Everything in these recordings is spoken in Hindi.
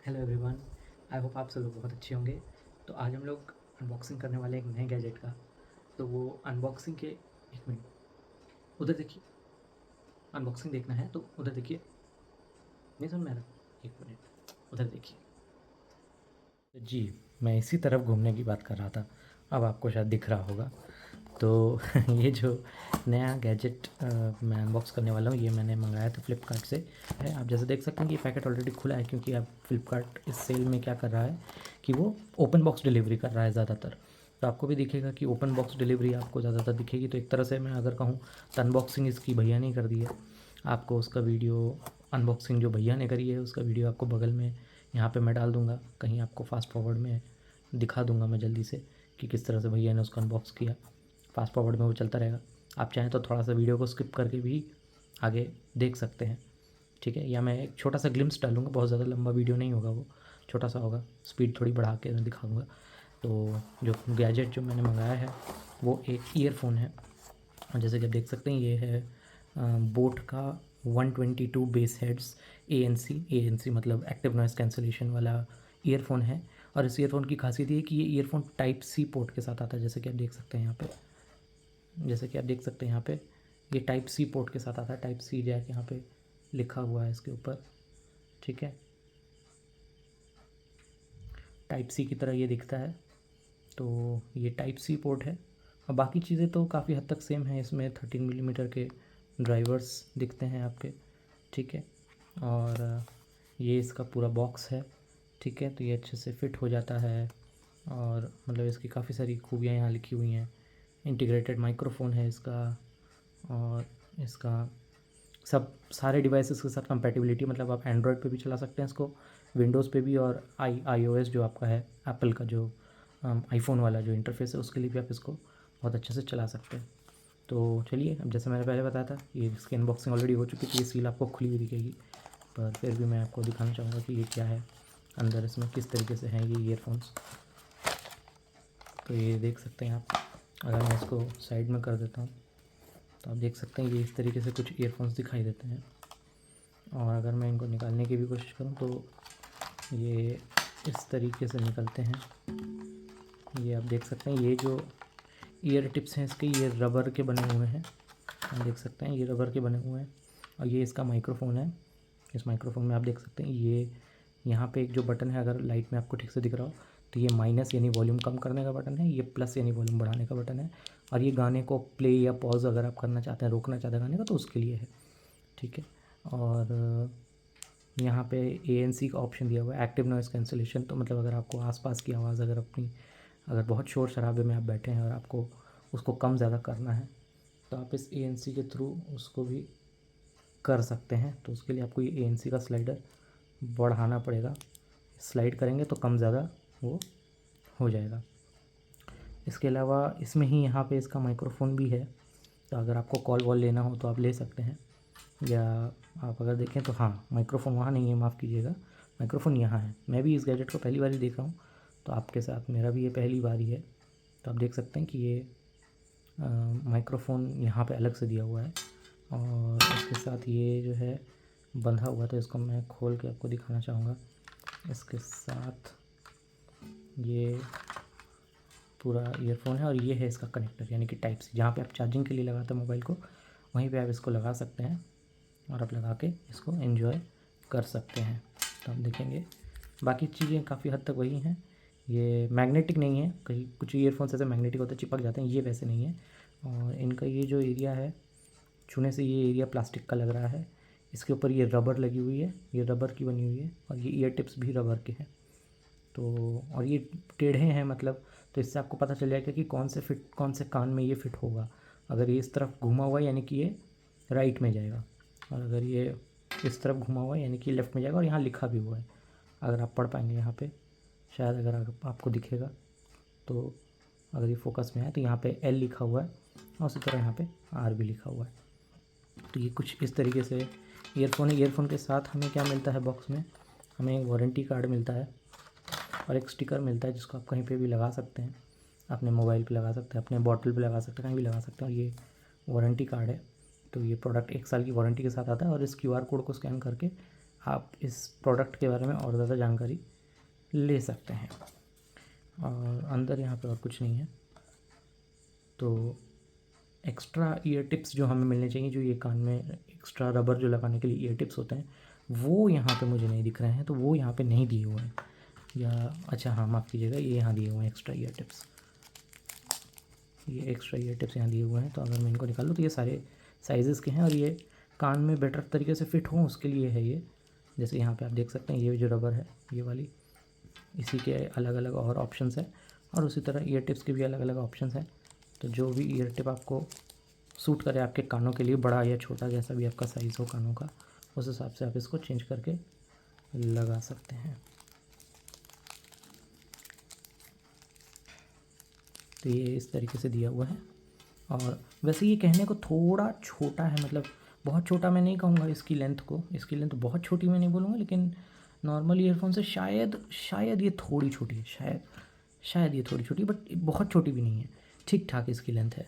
Hello everyone. आई होप आप सब लोग बहुत अच्छे होंगे। तो आज हम लोग अनबॉक्सिंग करने वाले हैं एक नए गैजेट का। तो वो अनबॉक्सिंग के एक मिनट उधर देखिए। अनबॉक्सिंग देखना है तो उधर देखिए। नहीं समझ में आ रहा? एक मिनट उधर देखिए। जी, मैं इसी तरफ घूमने की बात कर रहा था। अब आपको शायद दिख रहा होगा। तो ये जो नया गैजेट मैं अनबॉक्स करने वाला हूँ, ये मैंने मंगाया था फ्लिपकार्ट से है। आप जैसे देख सकते हैं कि ये पैकेट ऑलरेडी खुला है, क्योंकि अब फ्लिपकार्ट इस सेल में क्या कर रहा है कि वो ओपन बॉक्स डिलीवरी कर रहा है ज़्यादातर। तो आपको भी दिखेगा कि ओपन बॉक्स डिलीवरी आपको ज़्यादातर दिखेगी। तो एक तरह से मैं अगर कहूँ तो अनबॉक्सिंग इसकी भैया ने कर दी है। आपको उसका वीडियो, अनबॉक्सिंग जो भैया ने करी है उसका वीडियो आपको बगल में यहाँ पे मैं डाल दूँगा, कहीं आपको फास्ट फॉरवर्ड में दिखा दूँगा मैं जल्दी से कि किस तरह से भैया ने उसको अनबॉक्स किया। फास्ट फॉरवर्ड में वो चलता रहेगा। आप चाहें तो थोड़ा सा वीडियो को स्किप करके भी आगे देख सकते हैं, ठीक है। या मैं एक छोटा सा ग्लिम्स डालूँगा, बहुत ज़्यादा लंबा वीडियो नहीं होगा, वो छोटा सा होगा, स्पीड थोड़ी बढ़ा के मैं दिखाऊँगा। तो जो गैजेट जो मैंने मंगाया है वो एक ईयरफ़ोन है। और जैसे कि आप देख सकते हैं ये है बोट का 122 base heads A N C मतलब एक्टिव नॉइज़ कैंसलेशन वाला ईयरफ़ोन है। और इस ईयरफ़ोन की खासियत ये है कि ये ईयरफ़ोन टाइप सी पोर्ट के साथ आता है। जैसे कि आप देख सकते हैं यहाँ पे, ये टाइप सी पोर्ट के साथ आता है। टाइप सी जैक यहाँ पे लिखा हुआ है इसके ऊपर, ठीक है। टाइप सी की तरह ये दिखता है। तो ये टाइप सी पोर्ट है। और बाकी चीज़ें तो काफ़ी हद तक सेम है। इसमें 13 मिलीमीटर के ड्राइवर्स दिखते हैं आपके, ठीक है। और ये इसका पूरा बॉक्स है, ठीक है। तो ये अच्छे से फिट हो जाता है। और मतलब इसकी काफ़ी सारी खूबियाँ यहाँ लिखी हुई हैं। इंटीग्रेटेड माइक्रोफोन है इसका। और इसका सब सारे डिवाइसेस के साथ कंपैटिबिलिटी, मतलब आप एंड्रॉयड पे भी चला सकते हैं इसको, विंडोज़ पे भी, और iOS जो आपका है एप्पल का जो आईफोन वाला जो इंटरफेस है उसके लिए भी आप इसको बहुत अच्छे से चला सकते हैं। तो चलिए, अब जैसे मैंने पहले बताया था, ये इसकी अनबॉक्सिंग ऑलरेडी हो चुकी थी। ये सील आपको खुली हुई दिखेगी, पर फिर भी मैं आपको दिखाना चाहूँगा कि ये क्या है अंदर, इसमें किस तरीके से हैं ये ईयरफोन्स। तो ये देख सकते हैं आप। अगर मैं इसको साइड में कर देता हूँ तो आप देख सकते हैं ये इस तरीके से कुछ ईयरफोन्स दिखाई देते हैं। और अगर मैं इनको निकालने की भी कोशिश करूँ तो ये इस तरीके से निकलते हैं। ये आप देख सकते हैं, ये जो ईयर टिप्स हैं इसके, ये रबर के बने हुए हैं। आप देख सकते हैं ये रबर के बने हुए हैं। और ये इसका माइक्रोफ़ोन है। इस माइक्रोफ़ोन में आप देख सकते हैं ये यहाँ पे एक जो बटन है, अगर लाइट में आपको ठीक से दिख रहा हो तो ये माइनस यानी वॉल्यूम कम करने का बटन है, ये प्लस यानी वॉल्यूम बढ़ाने का बटन है। और ये गाने को प्ले या पॉज अगर आप करना चाहते हैं, रोकना चाहते हैं गाने को, तो उसके लिए है, ठीक है। और यहाँ पे ANC का ऑप्शन दिया हुआ है, एक्टिव नॉइज़ कैंसलेशन। तो मतलब अगर आपको आसपास की आवाज़, अगर बहुत शोर शराबे में आप बैठे हैं और आपको उसको कम ज़्यादा करना है तो आप इस ANC के थ्रू उसको भी कर सकते हैं। तो उसके लिए आपको ये ANC का स्लाइडर बढ़ाना पड़ेगा। स्लाइड करेंगे तो कम ज़्यादा वो हो जाएगा। इसके अलावा इसमें ही यहाँ पे इसका माइक्रोफ़ोन भी है। तो अगर आपको कॉल वॉल लेना हो तो आप ले सकते हैं। या आप अगर देखें तो हाँ, माइक्रोफ़ोन वहाँ नहीं है, माफ़ कीजिएगा, माइक्रोफ़ोन यहाँ है। मैं भी इस गैजेट को पहली बार ही देख रहा हूँ, तो आपके साथ मेरा भी ये पहली बार ही है। तो आप देख सकते हैं कि ये माइक्रोफ़ोन यहाँ पे अलग से दिया हुआ है। और इसके साथ ये जो है बंधा हुआ, तो इसको मैं खोल के आपको दिखाना चाहूँगा। इसके साथ ये पूरा ईयरफोन है, और ये है इसका कनेक्टर यानी कि टाइप सी, जहाँ पे आप चार्जिंग के लिए लगाते हैं मोबाइल को, वहीं पे आप इसको लगा सकते हैं और आप लगा के इसको एंजॉय कर सकते हैं। तो आप देखेंगे बाकी चीज़ें काफ़ी हद तक वही हैं। ये मैग्नेटिक नहीं है, कहीं कुछ ईयरफोन्स ऐसे मैग्नेटिक होते हैं, चिपक जाते हैं, ये वैसे नहीं है। और इनका ये जो एरिया है, छूने से ये एरिया प्लास्टिक का लग रहा है। इसके ऊपर ये रबर लगी हुई है, ये रबर की बनी हुई है, और ये ईयर टिप्स भी रबर के हैं। तो और ये टेढ़े हैं, मतलब तो इससे आपको पता चल जाएगा कि कौन से कान में ये फिट होगा। अगर ये इस तरफ घुमा हुआ है यानी कि ये राइट में जाएगा, और अगर ये इस तरफ घुमा हुआ है यानी कि लेफ़्ट में जाएगा। और यहाँ लिखा भी हुआ है, अगर आप पढ़ पाएंगे यहाँ पे, शायद अगर आपको दिखेगा तो, अगर ये फोकस में है तो यहाँ पे L लिखा हुआ है, और उसी तरह यहाँ पे R भी लिखा हुआ है। तो ये कुछ इस तरीके से ईयरफोन है। ईयरफोन के साथ हमें क्या मिलता है बॉक्स में, हमें एक वारंटी कार्ड मिलता है और एक स्टिकर मिलता है, जिसको आप कहीं पे भी लगा सकते हैं। अपने मोबाइल पे लगा सकते हैं, अपने बॉटल पे लगा सकते हैं, कहीं भी लगा सकते हैं। और ये वारंटी कार्ड है। तो ये प्रोडक्ट 1 साल की वारंटी के साथ आता है, और इस QR कोड को स्कैन करके आप इस प्रोडक्ट के बारे में और ज़्यादा जानकारी ले सकते हैं। और अंदर यहाँ पे और कुछ नहीं है। तो एक्स्ट्रा ईयर टिप्स जो हमें मिलने चाहिए, जो ये कान में एक्स्ट्रा रबर जो लगाने के लिए ईयर टिप्स होते हैं, वो यहाँ पे मुझे नहीं दिख रहे हैं, तो वो यहाँ पे नहीं दिए हुए हैं। या अच्छा हाँ, माफ़ कीजिएगा, ये यहाँ दिए हुए हैं एक्स्ट्रा ईयर टिप्स। ये एक्स्ट्रा ईयर टिप्स यहाँ दिए हुए हैं। तो अगर मैं इनको निकालूँ तो ये सारे साइज़ेस के हैं और ये कान में बेटर तरीके से फिट हों उसके लिए है ये। जैसे यहाँ पे आप देख सकते हैं, ये जो रबर है ये वाली, इसी के अलग अलग और ऑप्शंस हैं, और उसी तरह ईयर टिप्स के भी अलग अलग ऑप्शंस हैं। तो जो भी ईयर टिप आपको सूट करे आपके कानों के लिए, बड़ा या छोटा जैसा भी आपका साइज़ हो कानों का, उस हिसाब से आप इसको चेंज करके लगा सकते हैं। तो ये इस तरीके से दिया हुआ है। और वैसे ये कहने को थोड़ा छोटा है, मतलब बहुत छोटा मैं नहीं कहूँगा इसकी लेंथ को, इसकी लेंथ बहुत छोटी मैं नहीं बोलूँगा, लेकिन नॉर्मल ईयरफोन से शायद ये थोड़ी छोटी है, शायद ये थोड़ी छोटी, बट बहुत छोटी भी नहीं है, ठीक ठाक इसकी लेंथ है।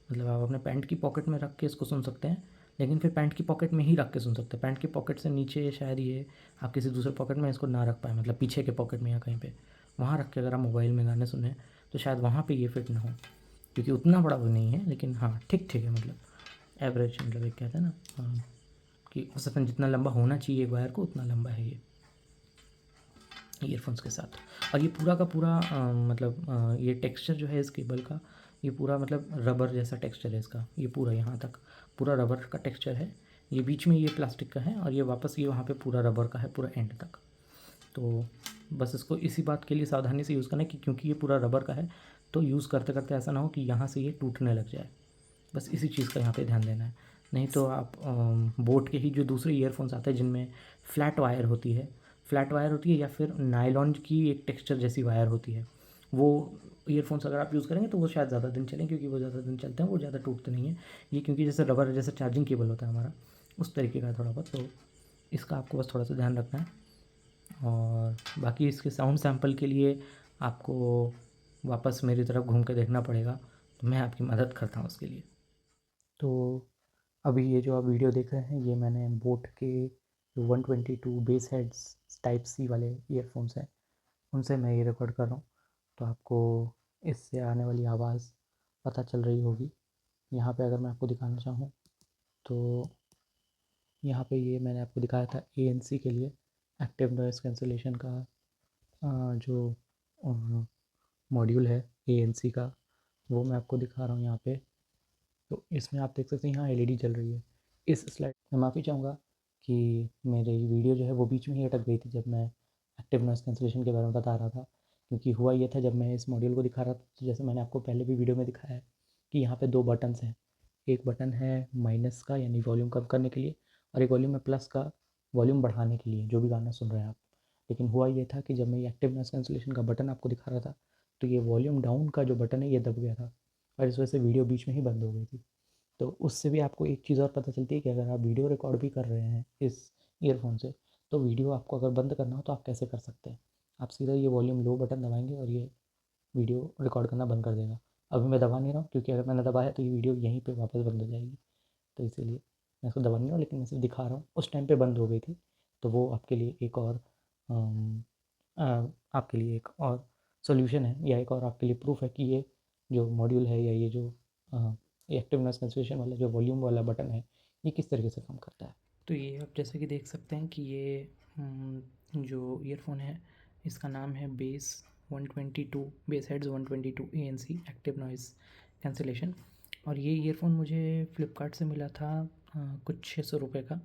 मतलब आप अपने पैंट की पॉकेट में रख के इसको सुन सकते हैं, लेकिन फिर पैंट की पॉकेट में ही रख के सुन सकते हैं। पैंट की पॉकेट से नीचे शायद ये आप किसी दूसरे पॉकेट में इसको ना रख पाए, मतलब पीछे के पॉकेट में या कहीं पे वहाँ रख के अगर आप मोबाइल में गाने सुने तो शायद वहाँ पे ये फिट ना हो, क्योंकि उतना बड़ा भी नहीं है, लेकिन हाँ ठीक ठीक है, मतलब एवरेज, मतलब एक कहते हैं ना कि औसतन जितना लंबा होना चाहिए एक वायर को उतना लंबा है ये ईयरफोन्स के साथ। और ये पूरा का पूरा मतलब ये टेक्सचर जो है इस केबल का, ये पूरा मतलब रबर जैसा टेक्सचर है इसका, ये पूरा यहाँ तक पूरा रबर का टेक्सचर है। ये बीच में ये प्लास्टिक का है और ये वापस ये वहाँ पे पूरा रबर का है पूरा एंड तक। तो बस इसको इसी बात के लिए सावधानी से यूज़ करना है कि क्योंकि ये पूरा रबर का है, तो यूज़ करते करते ऐसा ना हो कि यहाँ से ये टूटने लग जाए। बस इसी चीज़ का यहाँ पे ध्यान देना है। नहीं तो आप बोट के ही जो दूसरे ईयरफोन्स आते हैं जिनमें फ्लैट वायर होती है या फिर नायलॉन की एक टेक्सचर जैसी वायर होती है, वो ईयरफोन्स अगर आप यूज़ करेंगे तो वो शायद ज़्यादा दिन चलें, क्योंकि वो ज़्यादा दिन चलते हैं, वो ज़्यादा टूटते नहीं हैं। ये क्योंकि जैसे रबर जैसा चार्जिंग केबल होता है हमारा, उस तरीके का है थोड़ा बहुत, तो इसका आपको बस थोड़ा सा ध्यान रखना है। और बाकी इसके साउंड सैंपल के लिए आपको वापस मेरी तरफ घूम के देखना पड़ेगा, तो मैं आपकी मदद करता हूँ उसके लिए। तो अभी ये जो आप वीडियो देख रहे हैं, ये मैंने बोट के जो 122 बेस हेड्स टाइप सी वाले ईयरफोन्स हैं उनसे मैं ये रिकॉर्ड कर रहा हूँ। तो आपको इससे आने वाली आवाज़ पता चल रही होगी। यहाँ पे अगर मैं आपको दिखाना चाहूँ तो यहाँ पे ये मैंने आपको दिखाया था ANC के लिए, एक्टिव नॉइज़ कैंसिलेशन का जो मॉड्यूल है ANC का, वो मैं आपको दिखा रहा हूँ यहाँ पे। तो इसमें आप देख सकते हैं यहाँ LED जल रही है। इस स्लाइड में माफ़ी चाहूँगा कि मेरी वीडियो जो है वो बीच में ही अटक गई थी जब मैं एक्टिव नॉइज़ कैंसिलेशन के बारे में बता रहा था। क्योंकि हुआ ये था, जब मैं इस मॉड्यूल को दिखा रहा था तो जैसे मैंने आपको पहले भी वीडियो में दिखाया है कि यहाँ पे 2 बटन्स हैं। एक बटन है माइनस का यानी वॉल्यूम कम करने के लिए, और एक वॉल्यूम है प्लस का वॉल्यूम बढ़ाने के लिए जो भी गाना सुन रहे हैं आप। लेकिन हुआ ये था कि जब मैं ये एक्टिव नॉइज़ कैंसिलेशन का बटन आपको दिखा रहा था तो ये वॉल्यूम डाउन का जो बटन है ये दब गया था, और इस वजह से वीडियो बीच में ही बंद हो गई थी। तो उससे भी आपको एक चीज़ और पता चलती है कि अगर आप वीडियो रिकॉर्ड भी कर रहे हैं इस ईयरफोन से, तो वीडियो आपको अगर बंद करना हो तो आप कैसे कर सकते हैं। आप सीधा ये वॉल्यूम लो बटन दबाएंगे और ये वीडियो रिकॉर्ड करना बंद कर देगा। अभी मैं दबा नहीं रहा हूँ क्योंकि अगर मैंने दबाया तो ये वीडियो यहीं पे वापस बंद हो जाएगी, तो इसीलिए मैं इसको दबा नहीं रहा हूँ, लेकिन मैं सिर्फ दिखा रहा हूँ। उस टाइम पे बंद हो गई थी, तो वो आपके लिए एक और आपके लिए एक और सॉल्यूशन है, या एक और आपके लिए प्रूफ है कि ये जो मॉड्यूल है या ये जो एक्टिव नॉइज़ कैंसिलेशन वाला जो वॉल्यूम वाला बटन है ये किस तरीके से काम करता है। तो ये आप जैसे कि देख सकते हैं कि ये जो ईयरफोन है इसका नाम है base 122 base heads 122 ANC active noise cancellation. और ये ईयरफोन मुझे फ़्लिपकार्ट से मिला था कुछ 600 रुपये का,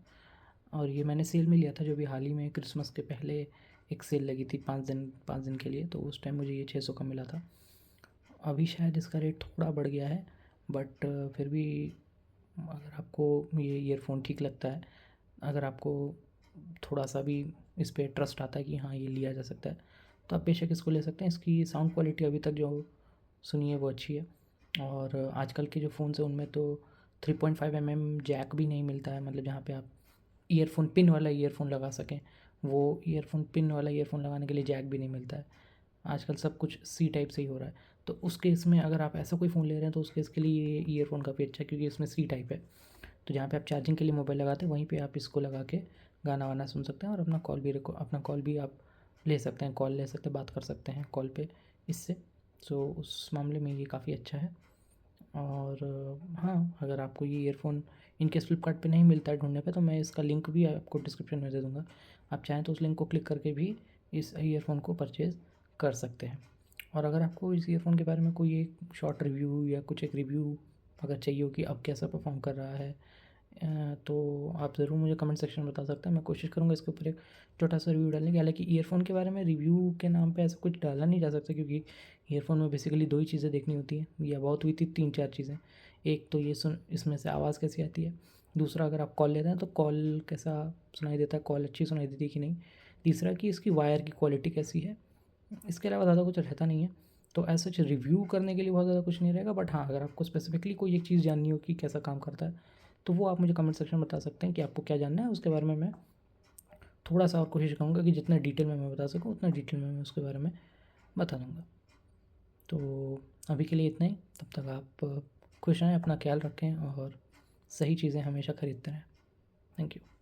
और ये मैंने सेल में लिया था जो भी हाल ही में क्रिसमस के पहले एक सेल लगी थी 5 दिन के लिए, तो उस टाइम मुझे ये 600 का मिला था। अभी शायद इसका रेट थोड़ा बढ़ गया है, बट फिर भी अगर आपको ये ईयरफोन ठीक लगता है, अगर आपको थोड़ा सा भी इस पर ट्रस्ट आता है कि हाँ ये लिया जा सकता है, तो आप बेशक इसको ले सकते हैं। इसकी साउंड क्वालिटी अभी तक जो सुनी है वो अच्छी है। और आजकल के जो फ़ोन्स हैं उनमें तो 3.5 mm जैक भी नहीं मिलता है, मतलब जहाँ पे आप ईयरफोन पिन वाला ईयरफोन लगा सकें, वो ईयरफोन पिन वाला ईयरफोन लगाने के लिए जैक भी नहीं मिलता है। आजकल सब कुछ सी टाइप से ही हो रहा है। तो उस केस में अगर आप ऐसा कोई फ़ोन ले रहे हैं तो उस केस के लिए ये ईयरफोन काफ़ी अच्छा है, क्योंकि इसमें सी टाइप है। तो जहाँ पे आप चार्जिंग के लिए मोबाइल लगाते हैं वहीं पे आप इसको लगा के गाना वाना सुन सकते हैं और अपना कॉल भी आप ले सकते हैं, कॉल ले सकते हैं, बात कर सकते हैं कॉल पे इससे। सो उस मामले में ये काफ़ी अच्छा है। और हाँ, अगर आपको ये ईयरफ़ोन इन केस फ्लिपकार्ट पे नहीं मिलता है ढूँढने पे, तो मैं इसका लिंक भी आपको डिस्क्रिप्शन में दे दूँगा। आप चाहें तो उस लिंक को क्लिक करके भी इस ईयरफ़ोन को परचेज़ कर सकते हैं। और अगर आपको इस ईयरफ़ोन के बारे में कोई एक शॉर्ट रिव्यू या कुछ एक रिव्यू अगर चाहिए हो कि अब कैसा परफ़ॉर्म कर रहा है, तो आप ज़रूर मुझे कमेंट सेक्शन में बता सकते हैं। मैं कोशिश करूँगा इसके ऊपर एक छोटा-सा रिव्यू डालने की। हालाँकि ईयरफ़ोन के बारे में रिव्यू के नाम पे ऐसा कुछ डाला नहीं जा सकता, क्योंकि ईयरफ़ोन में बेसिकली 2 ही चीज़ें देखनी होती हैं, या बहुत हुई थी 3-4 चीज़ें। एक तो ये इसमें से आवाज़ कैसी आती है, दूसरा अगर आप कॉल ले रहे हैं तो कॉल कैसा सुनाई देता है, कॉल अच्छी सुनाई देती है कि नहीं, तीसरा कि इसकी वायर की क्वालिटी कैसी है। इसके अलावा ज़्यादा कुछ रहता नहीं है। तो एज़ सच रिव्यू करने के लिए बहुत ज़्यादा कुछ नहीं रहेगा, बट हाँ, अगर आपको स्पेसिफिकली कोई एक चीज़ जाननी हो कि कैसा काम करता है, तो वो आप मुझे कमेंट सेक्शन में बता सकते हैं कि आपको क्या जानना है। उसके बारे में मैं थोड़ा-सा और कोशिश करूँगा कि जितना डिटेल में मैं बता सकूँ, उतना डिटेल में मैं उसके बारे में बता दूँगा। तो अभी के लिए इतना ही। तब तक आप खुश रहें, अपना ख्याल रखें और सही चीज़ें हमेशा खरीदते रहें। Thank you.